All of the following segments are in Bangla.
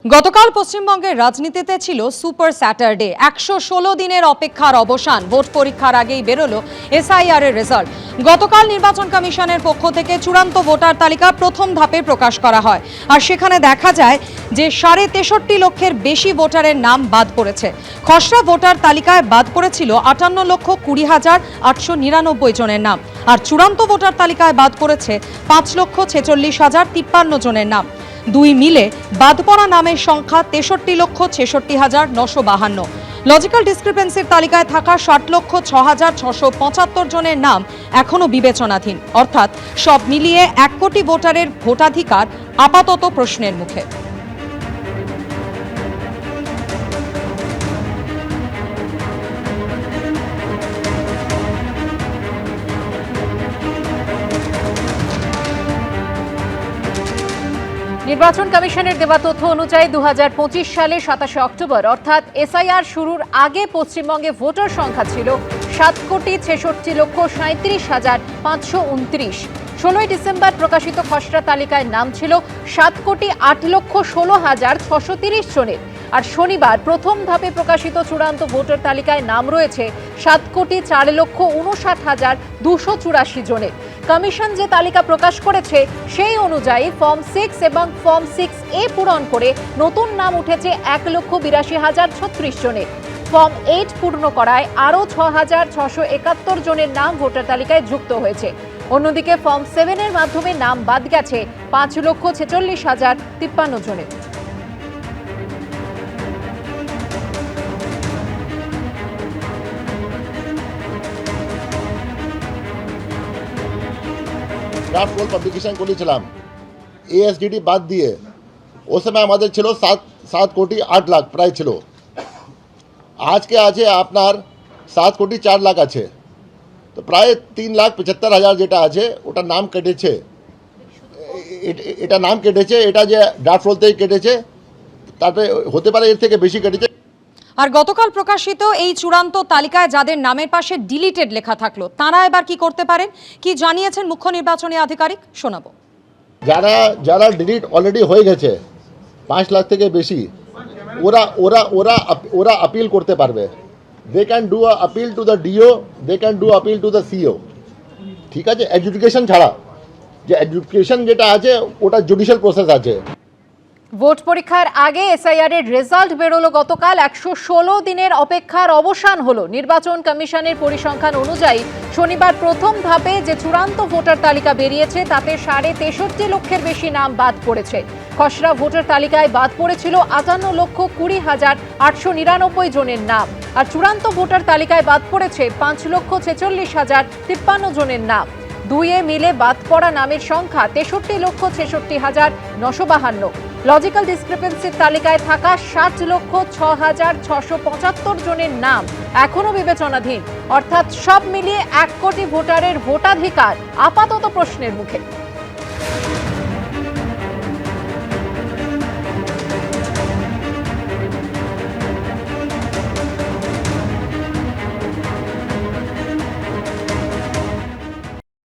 গতকাল পশ্চিমবঙ্গের রাজনীতিতে ছিল সুপার স্যাটারডে। ১১৬ দিনের অপেক্ষার অবসান। ভোট পরীক্ষার আগেই বেরোলো এসআইআর এর রেজাল্ট। গতকাল নির্বাচন কমিশনের পক্ষ থেকে চূড়ান্ত ভোটার তালিকা প্রথম ধাপে প্রকাশ করা হয়, আর সেখানে দেখা যায় যে ৬৩ লক্ষের বেশি ভোটারের নাম বাদ পড়েছে। খসড়া ভোটার তালিকায় বাদ পড়েছিল ৫৮,২০,৮৯৯ জনের নাম, আর চূড়ান্ত ভোটার তালিকায় বাদ পড়েছে ৫,৪৬,০৫৩ জনের নাম। দুই মিলে বাদ পড়া নামের সংখ্যা ৬৩,৬৬,৯৫২। লজিক্যাল ডিসক্রিপেন্সির তালিকায় থাকা ৬০,০৬,৬৭৫ জনের নাম এখনো বিবেচনাধীন। অর্থাৎ সব মিলিয়ে ১ কোটি ভোটারের ভোটাধিকার আপাতত প্রশ্নের মুখে। নির্বাচন কমিশনের দেওয়া তথ্য অনুযায়ী ২০২৫ সালের ২৭ অক্টোবর অর্থাৎ এসআইআর শুরুর আগে পশ্চিমবঙ্গে ভোটার সংখ্যা ছিল ৭,৬৬,৩৬,৫২৯। ১৬ই ডিসেম্বর প্রকাশিত খসড়া তালিকায় নাম ছিল ৭,৮,১৬,৬৩০ জনের, আর শনিবার প্রথম ধাপে প্রকাশিত চূড়ান্ত ভোটার তালিকায় নাম রয়েছে ৭,৪,৫৯,২৮৪ জনের। কমিশন যে তালিকা প্রকাশ করেছে সেই অনুযায়ী ফর্ম 6 এবং ফর্ম 6A পূরণ করে নতুন নাম উঠেছে ১,৮২,০৩৬ জনের। ফর্ম 8 পূর্ণ করায় আরও ৬,৬৭১ জনের নাম ভোটার তালিকায় যুক্ত হয়েছে। অন্যদিকে ফর্ম 7 এর মাধ্যমে নাম বাদ গেছে ৫,৪৬,০৫৩ জনের। ড্রাফট রোল পাবলিকেশন করেছিলাম এএসডিডি বাদ দিয়ে। ও সময় আমাদের ছিল 7,৮,০০,০০০ প্রায় ছিল। আজকে আছে আপনার 7,৪,০০,০০০ আছে, তো প্রায় 3,৭৫,০০০ যেটা আছে ওটা নাম কেটেছে। এটা নাম কেটেছে, এটা যে ড্রাফট রোল থেকে কেটেছে, তারপরে হতে পারে এর থেকে বেশি কেটেছে। আর গতকাল প্রকাশিত এই চূড়ান্ত তালিকায় যাদের নামের পাশে ডিলিটেড লেখা থাকলো তারা এবার কি করতে পারেন, কি জানিয়েছেন মুখ্য নির্বাচনী আধিকারিক, শোনাবো। যারা ডিলিট অলরেডি হয়ে গেছে 5 লাখ থেকে বেশি, ওরা আপিল করতে পারবে। They can do a appeal to the DO, they can do appeal to the CO. ঠিক আছে, এডুকেশন ছাড়া যে এডুকেশন যেটা আছে ওটা জুডিশিয়াল প্রসেস আছে। ভোট পরীক্ষার আগে এসআইআর এর রেজাল্ট বেরোলো গতকাল। ১১৬ দিনের অপেক্ষার অবসান হলো। নির্বাচন কমিশনের পরিসংখ্যান অনুযায়ী শনিবার প্রথম ধাপে যে চূড়ান্ত ভোটার তালিকা বেরিয়েছে তাতে ৬৩ লক্ষের বেশি নাম বাদ পড়েছে। খসড়া ভোটার তালিকায় বাদ পড়েছিল ৫৮,২০,৮৯৯ জনের নাম, আর চূড়ান্ত ভোটার তালিকায় বাদ পড়েছে ৫,৪৬,০৫৩ জনের নাম। দুইয়ে মিলে বাদ পড়া নামের সংখ্যা ৬৩,৬৬,৯৫২। লজিক্যাল ডিসক্রিপেন্সির তালিকায় থাকা ৬০,০৬,৬৭৫ জনের নাম এখনো বিবেচনাধীন। অর্থাৎ সব মিলিয়ে ১ কোটি ভোটারের ভোটাধিকার আপাতত প্রশ্নের মুখে।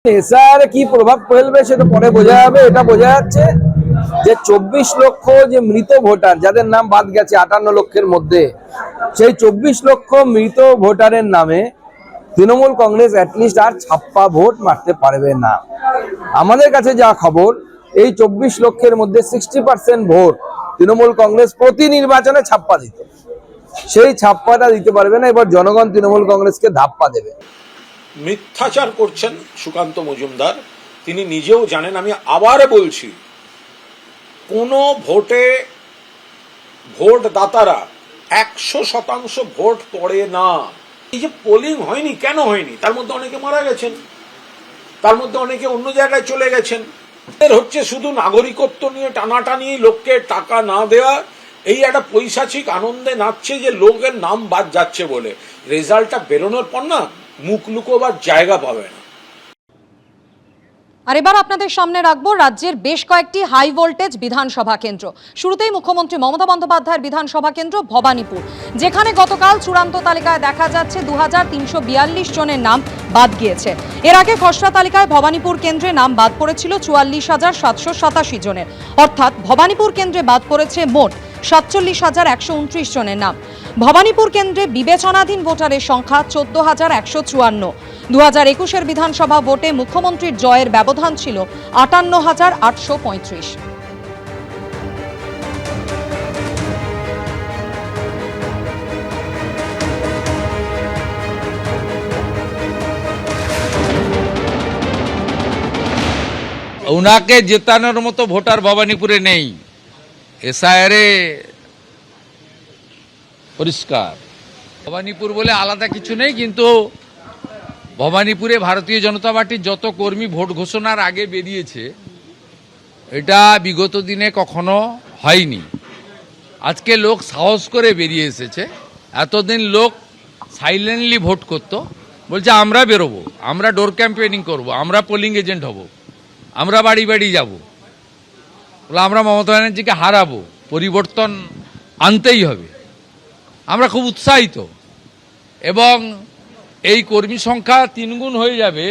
এসআইআর কি প্রভাব ফেলবে সেটা পরে বোঝা যাবে। এটা বোঝা যাচ্ছে যে ২৪ লক্ষ যে মৃত ভোটার যাদের নাম বাদ গেছে ৫৮ লক্ষের মধ্যে, সেই ২৪ লক্ষ মৃত ভোটারের নামে তৃণমূল কংগ্রেস অ্যাটলিস্ট আর ছাপ্পা ভোট মারতে পারবে না। আমাদের কাছে যা খবর, এই ২৪ লক্ষের মধ্যে 60% ভোট তৃণমূল কংগ্রেস প্রতি নির্বাচনে ছাপ্পা দিত, সেই ছাপ্পাটা দিতে পারবে না। এবার জনগণ তৃণমূল কংগ্রেসকে ধাপ্পা দেবে। মিথ্যাচার করছেন সুকান্ত মজুমদার, তিনি নিজেও জানেন। আমি আবার বলছি, কোনো ভোটে ভোটদাতারা ১০০% ভোট পড়ে না। এই যে পোলিং হয়নি, কেন হয়নি? তার মধ্যে অনেকে মারা গেছেন, তার মধ্যে অনেকে অন্য জায়গায় চলে গেছেন। এর হচ্ছে শুধু নাগরিকত্ব নিয়ে টানাটানি, লোককে টাকা না দেওয়া, এই একটা পৈশাচিক আনন্দে নাচছে যে লোকের নাম বাদ যাচ্ছে বলে। রেজাল্টটা বেরোনোর পর না মুখ লুকোবার জায়গা পাবে না। আর এবার আপনাদের সামনে রাখবো রাজ্যের বেশ কয়েকটি হাই ভোল্টেজ বিধানসভা কেন্দ্র। শুরুতেই মুখ্যমন্ত্রী মমতা বন্দ্যোপাধ্যায়ের বিধানসভা কেন্দ্র ভবানীপুর, যেখানে গতকাল চূড়ান্ত তালিকায় দেখা যাচ্ছে 2342 জনের নাম বাদ গিয়েছে। এর আগে খসড়া তালিকায় ভবানীপুর কেন্দ্রে নাম বাদ পড়েছিল 44,787 জনের, অর্থাৎ ভবানীপুর কেন্দ্রে বাদ পড়েছে মোট 47,129 জনের নাম। ভবানীপুর কেন্দ্রে বিবেচনাধীন ভোটারের সংখ্যা 14,154। 2021-এর বিধানসভা ভোটে মুখ্যমন্ত্রীর জয়ের ব্যবধান ছিল 58,835। ওনাকে জেতানোর মতো ভোটার ভবানীপুরে নেই। এসআইআরে পরিষ্কার, ভবানীপুর বলে আলাদা কিছু নেই, কিন্তু ভবানীপুরে ভারতীয় জনতা পার্টির যত কর্মী ভোট ঘোষণার আগে বেরিয়েছে, এটা বিগত দিনে কখনো হয়নি। আজকে লোক সাহস করে বেরিয়ে এসেছে। এতদিন লোক সাইলেন্টলি ভোট করত, বলছে আমরা বেরোবো, আমরা ডোর ক্যাম্পেনিং করব, আমরা পোলিং এজেন্ট হব, আমরা বাড়ি বাড়ি যাব, বলে আমরা মমতা ব্যানার্জিকে হারাবো, পরিবর্তন আনতেই হবে। আমরা খুব উৎসাহিত, এবং এই কর্মী সংখ্যা 3 গুণ হয়ে যাবে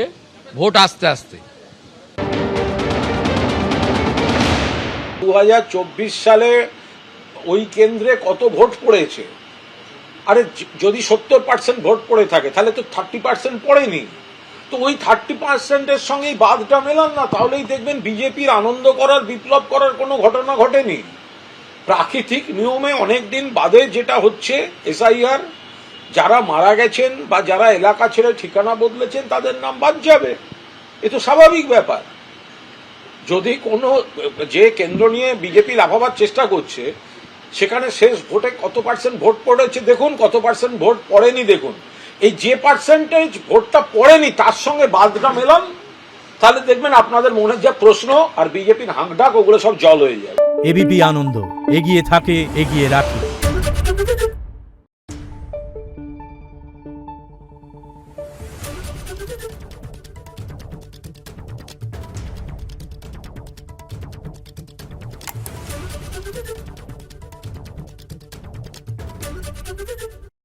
ভোট আসতে আসতে। 2024 সালে ওই কেন্দ্রে কত ভোট পড়েছে? আরে যদি 70% ভোট পড়ে থাকে তাহলে তো 30% পড়েনি। তো ওই 30%-এর সঙ্গেই বাদটা মেলান না, তাহলেই দেখবেন বিজেপির আনন্দ করার, বিপ্লব করার কোনো ঘটনা ঘটেনি। প্রাকৃতিক নিয়মে অনেকদিন বাদে যেটা হচ্ছে এসআইআর, যারা মারা গেছেন বা যারা এলাকা ছেড়ে ঠিকানা বদলেছেন তাদের নাম বাদ যাবে, এ তো স্বাভাবিক ব্যাপার। যদি কোনো যে কেন্দ্র নিয়ে বিজেপি লাফাবার চেষ্টা করছে, সেখানে শেষ ভোটে কত পার্সেন্ট ভোট পড়েছে দেখুন, কত পার্সেন্ট ভোট পড়েনি দেখুন। এই যে পার্সেন্টেজ ভোটটা পড়েনি তার সঙ্গে বাদটা মেলান, তাহলে দেখবেন আপনাদের মনের যে প্রশ্ন আর বিজেপির হাঁকডাক, ওগুলো সব জল হয়ে যাবে। এবিপি আনন্দ, এগিয়ে থাকে, এগিয়ে রাখে।